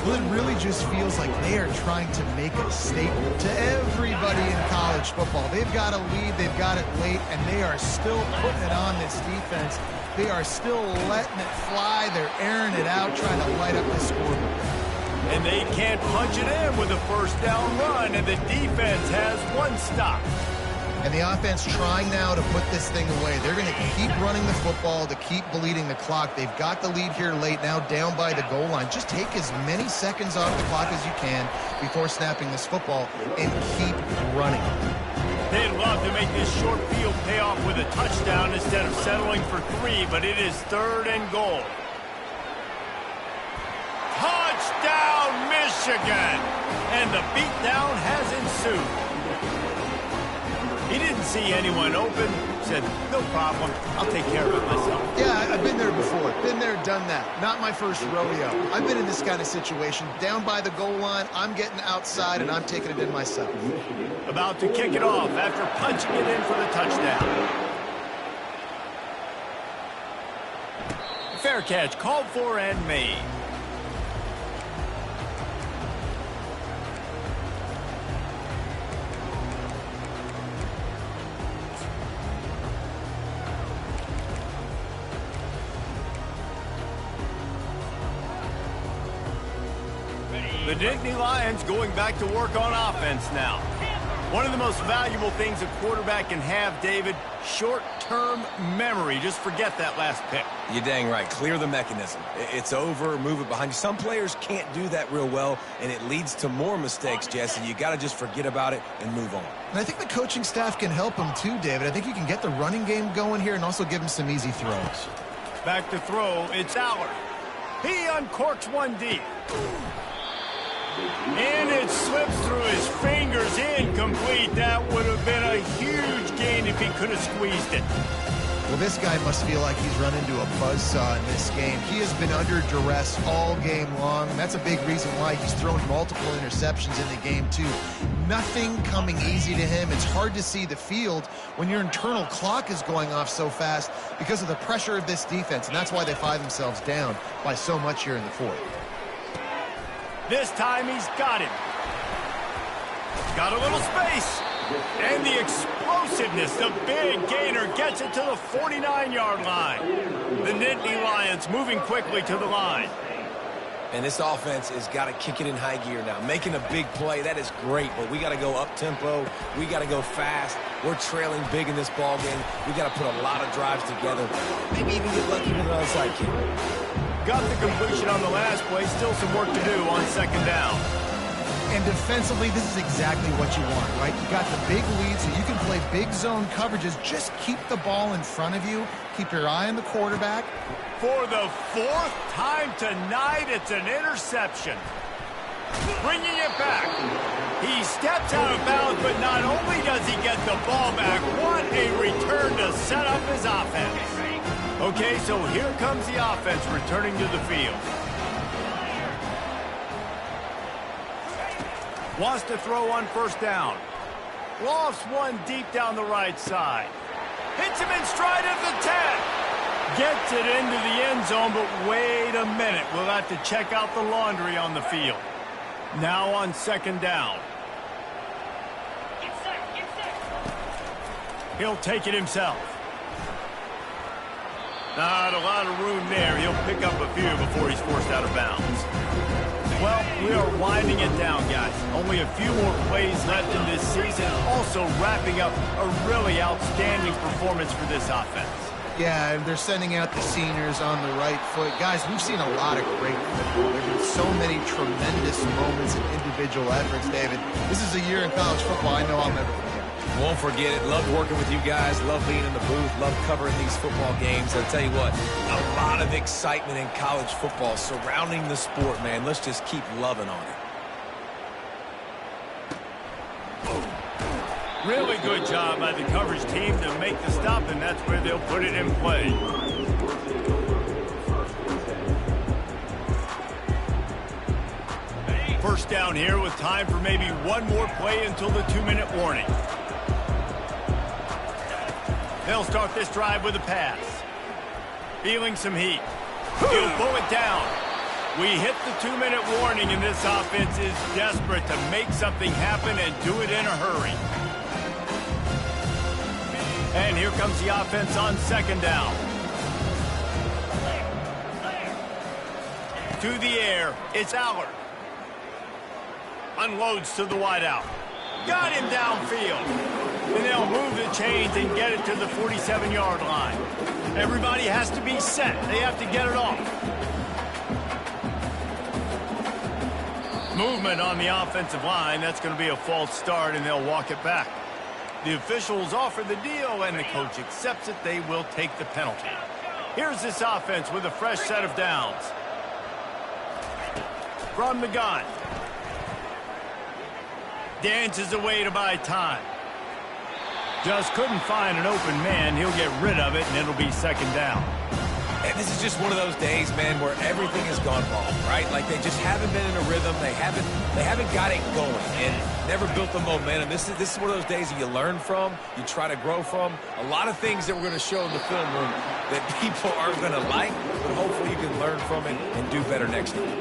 Well, it really just feels like they are trying to make a statement to everybody in college football. They've got a lead, they've got it late, and they are still putting it on this defense. They are still letting it fly. They're airing it out, trying to light up the scoreboard. And they can't punch it in with a first down run, and the defense has one stop. And the offense trying now to put this thing away. They're going to keep running the football to keep bleeding the clock. They've got the lead here late, now down by the goal line. Just take as many seconds off the clock as you can before snapping this football and keep running. They'd love to make this short field pay off with a touchdown instead of settling for 3, but it is 3rd and goal. Touchdown, Michigan! And the beatdown has ensued. He didn't see anyone open, said, no problem, I'll take care of it myself. Yeah, I've been there before. Been there, done that. Not my first rodeo. I've been in this kind of situation. Down by the goal line, I'm getting outside, and I'm taking it in myself. About to kick it off after punching it in for the touchdown. Fair Fair catch, called for and made. The Nittany Lions going back to work on offense now. One of the most valuable things a quarterback can have, David, short-term memory. Just forget that last pick. You're dang right. Clear the mechanism. It's over, move it behind you. Some players can't do that real well, and it leads to more mistakes, Jesse. You got to just forget about it and move on. And I think the coaching staff can help him too, David. I think you can get the running game going here and also give him some easy throws. Back to throw, it's Allard. He uncorks one deep. And it slips through his fingers, incomplete. That would have been a huge gain if he could have squeezed it. Well, this guy must feel like he's run into a buzzsaw in this game. He has been under duress all game long, and that's a big reason why he's thrown multiple interceptions in the game, too. Nothing coming easy to him. It's hard to see the field when your internal clock is going off so fast because of the pressure of this defense, and that's why they find themselves down by so much here in the fourth. This time he's got him. Got a little space. And the explosiveness, the big gainer gets it to the 49-yard line. The Nittany Lions moving quickly to the line. And this offense has got to kick it in high gear now. Making a big play, that is great, but we got to go up-tempo. We got to go fast. We're trailing big in this ball game. We got to put a lot of drives together. Maybe even get lucky with an onside kick. Got the completion on the last play. Still some work to do on second down. And defensively, this is exactly what you want, right? You got the big lead, so you can play big zone coverages. Just keep the ball in front of you. Keep your eye on the quarterback. For the fourth time tonight, it's an interception. Bringing it back. He steps out of bounds, but not only does he get the ball back, what a return to set up his offense. Okay, so here comes the offense returning to the field. Wants to throw on first down. Lofts one deep down the right side. Hits him in stride at the 10. Gets it into the end zone, but wait a minute. We'll have to check out the laundry on the field. Now on second down. He'll take it himself. Not a lot of room there. He'll pick up a few before he's forced out of bounds. Well, we are winding it down, guys. Only a few more plays left in this season. Also wrapping up a really outstanding performance for this offense. Yeah, and they're sending out the seniors on the right foot. Guys, we've seen a lot of great football. There have been so many tremendous moments and individual efforts, David. This is a year in college football I know I'll never forget. Won't forget it. Loved working with you guys. Loved being in the booth. Loved covering these football games. I'll tell you what, a lot of excitement in college football surrounding the sport, man. Let's just keep loving on it. Really good job by the coverage team to make the stop, and that's where they'll put it in play. First down here with time for maybe one more play until the 2-minute warning. They'll start this drive with a pass. Feeling some heat. He'll pull it down. We hit the 2-minute warning, and this offense is desperate to make something happen and do it in a hurry. And here comes the offense on second down. To the air, it's Allard. Unloads to the wideout. Got him downfield. And they'll move the chains and get it to the 47-yard line. Everybody has to be set. They have to get it off. Movement on the offensive line. That's going to be a false start, and they'll walk it back. The officials offer the deal, and the coach accepts it. They will take the penalty. Here's this offense with a fresh set of downs. From the gun. Dances away to buy time. Just couldn't find an open man. He'll get rid of it, and it'll be second down. And this is just one of those days, man, where everything has gone wrong, right? Like they just haven't been in a rhythm. They haven't got it going and never built the momentum. This is one of those days that you learn from, you try to grow from. A lot of things that we're going to show in the film room that people aren't going to like, but hopefully you can learn from it and do better next time.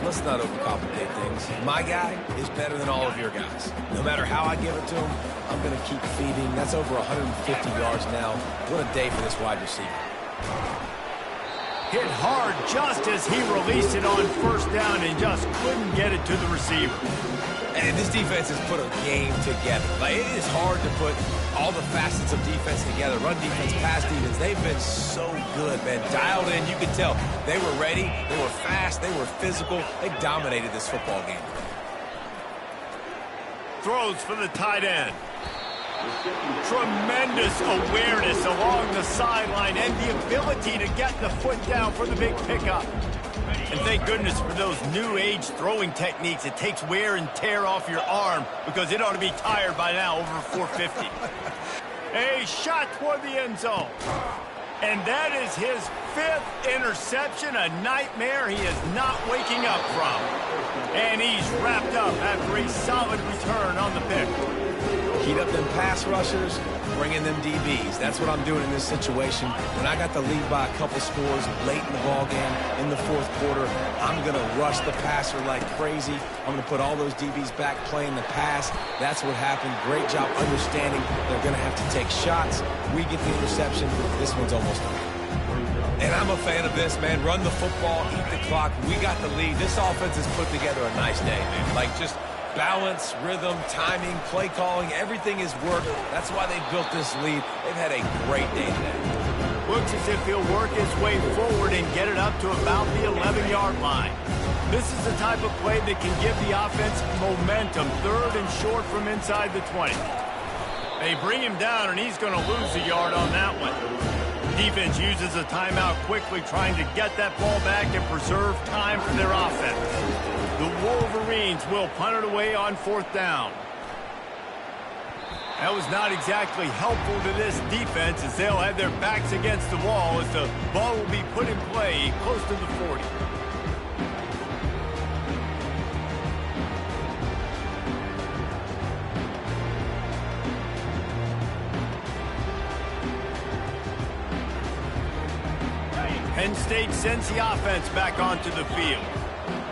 Let's not overcomplicate things. My guy is better than all of your guys. No matter how I give it to him, I'm going to keep feeding. That's over 150 yards now. What a day for this wide receiver. Hit hard just as he released it on first down and just couldn't get it to the receiver. And this defense has put a game together. Like, it is hard to put all the facets of defense together. Run defense, pass defense. They've been so good, man. Dialed in. You could tell they were ready. They were fast. They were physical. They dominated this football game. Throws for the tight end. Tremendous awareness along the sideline and the ability to get the foot down for the big pickup. And thank goodness for those new age throwing techniques. It takes wear and tear off your arm because it ought to be tired by now, over 450. A shot toward the end zone. And that is his 5th interception, a nightmare he is not waking up from. And he's wrapped up after a solid return on the pick. Heat up them pass rushers, bring in them DBs. That's what I'm doing in this situation. When I got the lead by a couple scores late in the ball game, in the 4th quarter, I'm going to rush the passer like crazy. I'm going to put all those DBs back playing the pass. That's what happened. Great job understanding they're going to have to take shots. We get the interception. This one's almost done. And I'm a fan of this, man. Run the football, eat the clock. We got the lead. This offense has put together a nice day, man. Like, just balance, rhythm, timing, play calling, everything is worked. That's why they built this lead. They've had a great day today. Looks as if he'll work his way forward and get it up to about the 11-yard line. This is the type of play that can give the offense momentum. 3rd and short from inside the 20. They bring him down, and he's going to lose a yard on that one. Defense uses a timeout quickly, trying to get that ball back and preserve time for their offense. The Wolverines will punt it away on 4th down. That was not exactly helpful to this defense, as they'll have their backs against the wall as the ball will be put in play close to the 40. Penn State sends the offense back onto the field.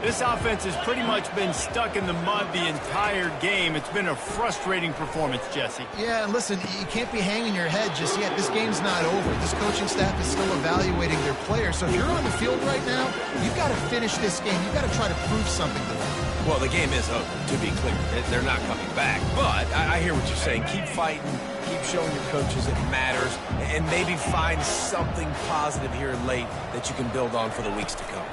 This offense has pretty much been stuck in the mud the entire game. It's been a frustrating performance, Jesse. Yeah, and listen, you can't be hanging your head just yet. This game's not over. This coaching staff is still evaluating their players. So if you're on the field right now, you've got to finish this game. You've got to try to prove something to them. Well, the game is over, to be clear. They're not coming back. But I hear what you're saying. Keep fighting. Keep showing your coaches it matters. And maybe find something positive here late that you can build on for the weeks to come.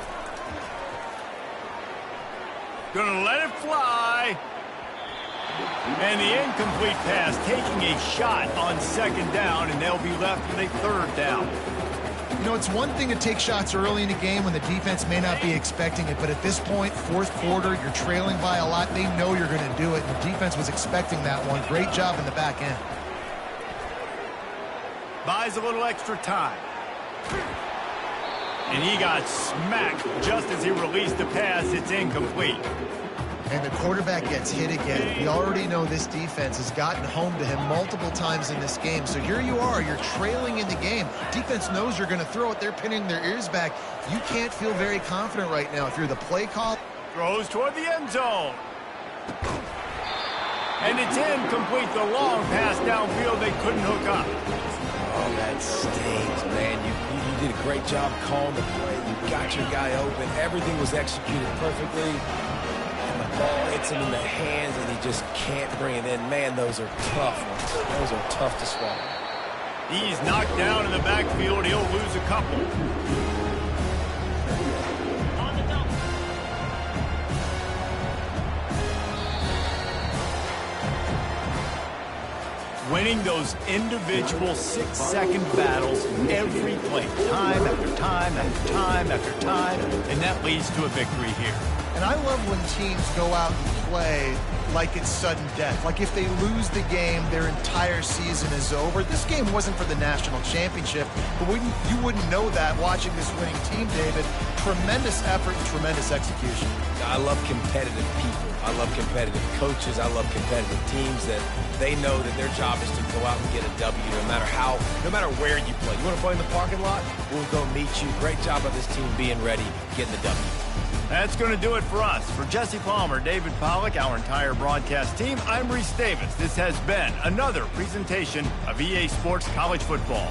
Gonna let it fly. And the incomplete pass, taking a shot on 2nd down, and they'll be left with a 3rd down. You know, it's one thing to take shots early in the game when the defense may not be expecting it, but at this point, 4th quarter, you're trailing by a lot. They know you're going to do it, and the defense was expecting that one. Great job in the back end. Buys a little extra time. And he got smacked just as he released the pass. It's incomplete. And the quarterback gets hit again. We already know this defense has gotten home to him multiple times in this game. So here you are, you're trailing in the game. Defense knows you're going to throw it. They're pinning their ears back. You can't feel very confident right now if you're the play call. Throws toward the end zone. And it's incomplete. The long pass downfield, they couldn't hook up. Oh, that stings, man. You did a great job calling the play. You got your guy open. Everything was executed perfectly. And the ball hits him in the hands, and he just can't bring it in. Man, those are tough ones. Those are tough to swallow. He's knocked down in the backfield. He'll lose a couple. Winning those individual 6-second battles every play, time after time after time after time, and that leads to a victory here. And I love when teams go out and play like it's sudden death. Like if they lose the game, their entire season is over. This game wasn't for the national championship, but you wouldn't know that watching this winning team, David. Tremendous effort and tremendous execution. I love competitive people. I love competitive coaches. I love competitive teams that they know that their job is to go out and get a W no matter where you play. You want to play in the parking lot? We'll go meet you. Great job by this team being ready, getting the W. That's going to do it for us. For Jesse Palmer, David Pollack, our entire broadcast team, I'm Reese Davis. This has been another presentation of EA Sports College Football.